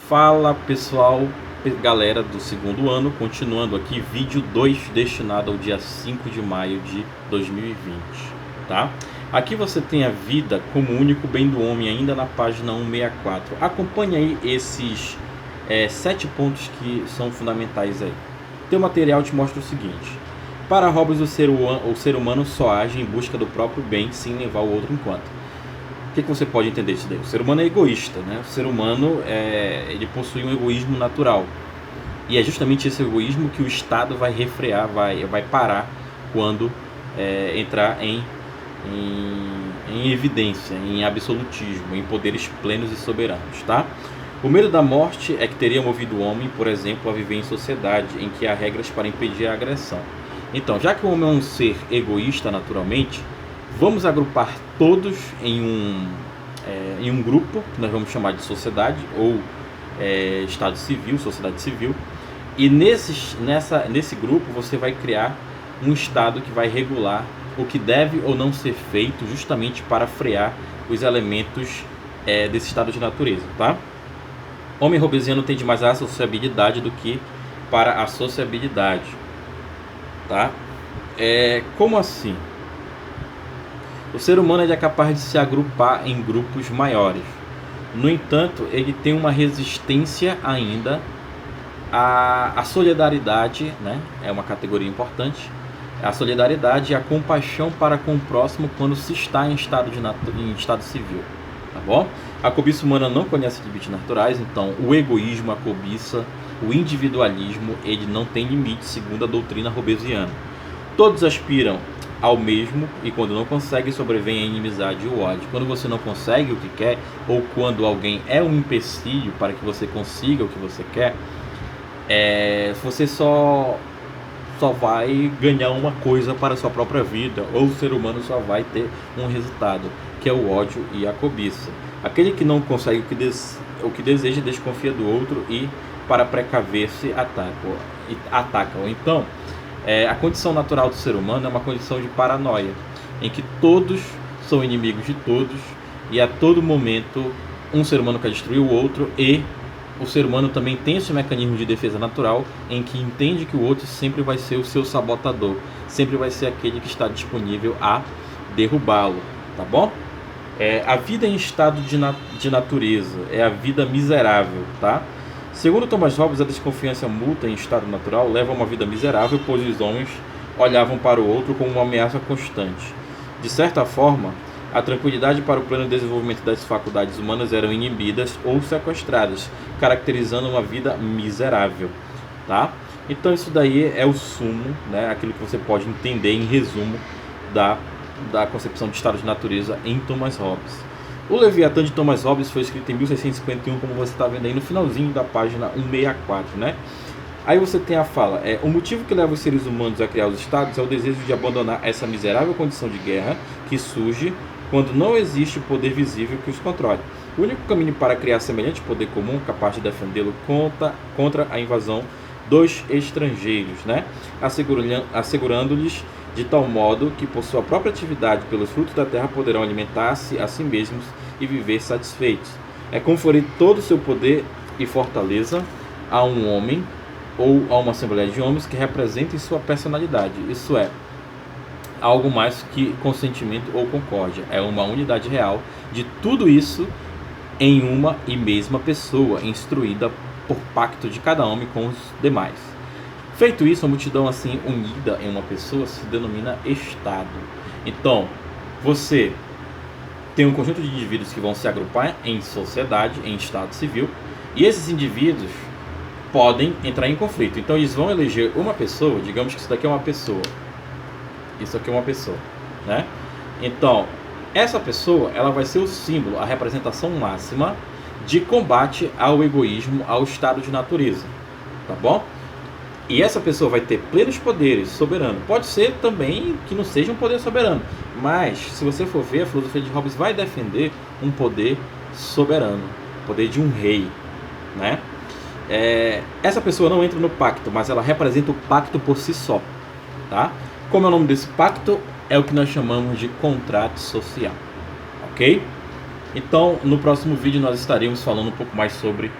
Fala pessoal, galera do segundo ano, continuando aqui, vídeo 2 destinado ao dia 5 de maio de 2020, tá? Aqui você tem a vida como único bem do homem, ainda na página 164. Acompanhe aí esses 7 pontos que são fundamentais aí. Teu material te mostra o seguinte: para Hobbes, o ser humano só age em busca do próprio bem, sem levar o outro em conta. O que você pode entender disso daí? O ser humano é egoísta, né? O ser humano ele possui um egoísmo natural. E é justamente esse egoísmo que o Estado vai refrear, vai parar quando entrar em evidência, em absolutismo, em poderes plenos e soberanos, tá? O medo da morte é que teria movido o homem, por exemplo, a viver em sociedade em que há regras para impedir a agressão. Então, já que o homem é um ser egoísta naturalmente, vamos agrupar todos em um grupo, que nós vamos chamar de sociedade ou Estado civil, sociedade civil. E nesse grupo você vai criar um Estado que vai regular o que deve ou não ser feito, justamente para frear os elementos desse estado de natureza, tá? Homem hobbesiano tende mais à sociabilidade do que para a sociabilidade, tá? Como assim? O ser humano é capaz de se agrupar em grupos maiores. No entanto, ele tem uma resistência ainda à solidariedade, né? É uma categoria importante. A solidariedade e a compaixão para com o próximo quando se está em estado civil, tá bom? A cobiça humana não conhece limites naturais, então o egoísmo, a cobiça, o individualismo, ele não tem limite, segundo a doutrina hobbesiana. Todos aspiram ao mesmo e quando não consegue, sobrevém a inimizade e o ódio. Quando você não consegue o que quer, ou quando alguém é um empecilho para que você consiga o que você quer, você só vai ganhar uma coisa para a sua própria vida, ou o ser humano só vai ter um resultado, que é o ódio e a cobiça. Aquele que não consegue o que deseja, desconfia do outro e, para precaver-se, ataca. Ou então, a condição natural do ser humano é uma condição de paranoia, em que todos são inimigos de todos e a todo momento um ser humano quer destruir o outro, e o ser humano também tem esse mecanismo de defesa natural em que entende que o outro sempre vai ser o seu sabotador, sempre vai ser aquele que está disponível a derrubá-lo, tá bom? A vida em estado de natureza é a vida miserável, tá? Segundo Thomas Hobbes, a desconfiança mútua em estado natural leva a uma vida miserável, pois os homens olhavam para o outro como uma ameaça constante. De certa forma, a tranquilidade para o pleno desenvolvimento das faculdades humanas eram inibidas ou sequestradas, caracterizando uma vida miserável, tá? Então isso daí é o sumo, né? Aquilo que você pode entender em resumo da concepção de estado de natureza em Thomas Hobbes. O Leviatã de Thomas Hobbes foi escrito em 1651, como você está vendo aí no finalzinho da página 164, né? Aí você tem a fala: o motivo que leva os seres humanos a criar os estados é o desejo de abandonar essa miserável condição de guerra que surge quando não existe poder visível que os controle. O único caminho para criar semelhante poder comum capaz de defendê-lo contra a invasão dos estrangeiros, né? Assegurando-lhes de tal modo que, por sua própria atividade pelos frutos da terra, poderão alimentar-se a si mesmos e viver satisfeitos. É conferir todo o seu poder e fortaleza a um homem ou a uma assembleia de homens que representem sua personalidade. Isso é algo mais que consentimento ou concórdia. É uma unidade real de tudo isso em uma e mesma pessoa, instruída por pacto de cada homem com os demais. Feito isso, a multidão assim unida em uma pessoa se denomina Estado. Então, você tem um conjunto de indivíduos que vão se agrupar em sociedade, em Estado civil, e esses indivíduos podem entrar em conflito. Então, eles vão eleger uma pessoa, digamos que isso daqui é uma pessoa, isso aqui é uma pessoa, né? Então, essa pessoa, ela vai ser o símbolo, a representação máxima de combate ao egoísmo, ao estado de natureza, tá bom? E essa pessoa vai ter plenos poderes soberanos. Pode ser também que não seja um poder soberano, mas se você for ver, a filosofia de Hobbes vai defender um poder soberano, poder de um rei, né? Essa pessoa não entra no pacto, mas ela representa o pacto por si só, tá? Como é o nome desse pacto? É o que nós chamamos de contrato social, ok? Então, no próximo vídeo nós estaremos falando um pouco mais sobre